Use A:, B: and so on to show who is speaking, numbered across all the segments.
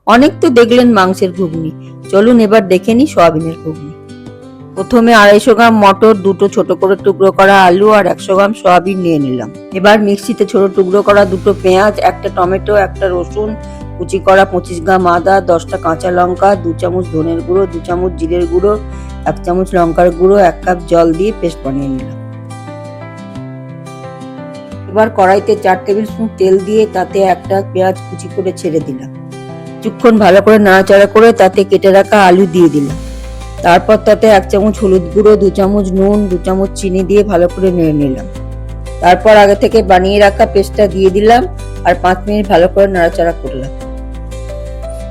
A: অনেক তো দেখলেন মাংসের ঘুগনি, চলুন এবার দেখে নি সয়াবিনের ঘুগনি। প্রথমে 250 গ্রাম মটর, দুটো ছোট করে টুকরো করা আলু আর 100 গ্রাম সয়াবিন নিয়ে নিলাম। এবার মিক্সিতে ছোট টুকরো করা দুটো পেঁয়াজ, একটা টমেটো, একটা রসুন, কুচি করা 25 গ্রাম আদা, 10টা কাঁচা লঙ্কা, 2 চামচ ধনের গুঁড়ো, 2 চামচ জিরের গুঁড়ো, 1 চামচ লঙ্কার গুঁড়ো, 1 কাপ জল দিয়ে পেস্ট বানিয়ে নিলাম। এবার কড়াইতে 4 টেবিল স্পুন তেল দিয়ে তাতে একটা পেঁয়াজ কুচি করে ছেড়ে দিলাম। কিছুক্ষণ ভালো করে নাড়াচাড়া করে তাতে কেটে রাখা আলু দিয়ে দিলাম। তারপর তাতে 1 চামচ হলুদ গুঁড়ো, 2 চামচ নুন, 2 চামচ চিনি দিয়ে ভালো করে নেড়ে নিলাম। তারপর আগে থেকে বানিয়ে রাখা পেস্টটা দিয়ে দিলাম আর 5 মিনিট ভালো করে নাড়াচাড়া করলাম।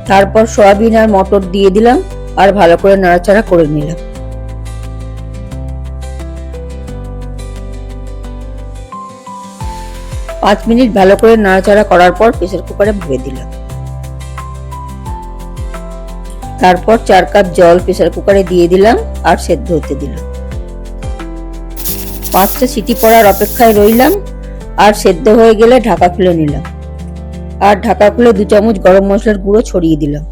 A: তারপর সয়াবিন আর মটর দিয়ে দিলাম আর ভালো করে নাড়াচাড়া করে নিলাম। পাঁচ মিনিট ভালো করে নাড়াচাড়া করার পর প্রেসার কুকারে ভরে দিলাম। তারপর 4 কাপ জল প্রেসার কুকারে দিয়ে দিলাম আর সেদ্ধ হতে দিলাম। 5টা সিটি পড়ার অপেক্ষায় রইলাম আর সেদ্ধ হয়ে গেলে ঢাকা খুলে নিলাম। আর ঢাকা খুলে 2 চামচ গরম মশলার গুঁড়ো ছড়িয়ে দিলাম।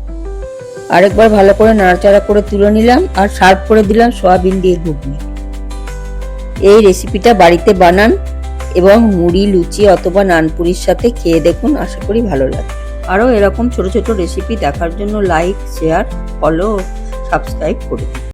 A: আরেকবার ভালো করে নাড়াচাড়া করে তুলে নিলাম আর সার্ভ করে দিলাম সয়াবিন দিয়ে ঘুগনি। এই রেসিপিটা বাড়িতে বানান এবং মুড়ি, লুচি অথবা নানপুরির সাথে খেয়ে দেখুন, আশা করি ভালো লাগবে। আরও এরকম ছোট ছোট রেসিপি দেখার জন্য লাইক, শেয়ার, ফলো, সাবস্ক্রাইব করুন।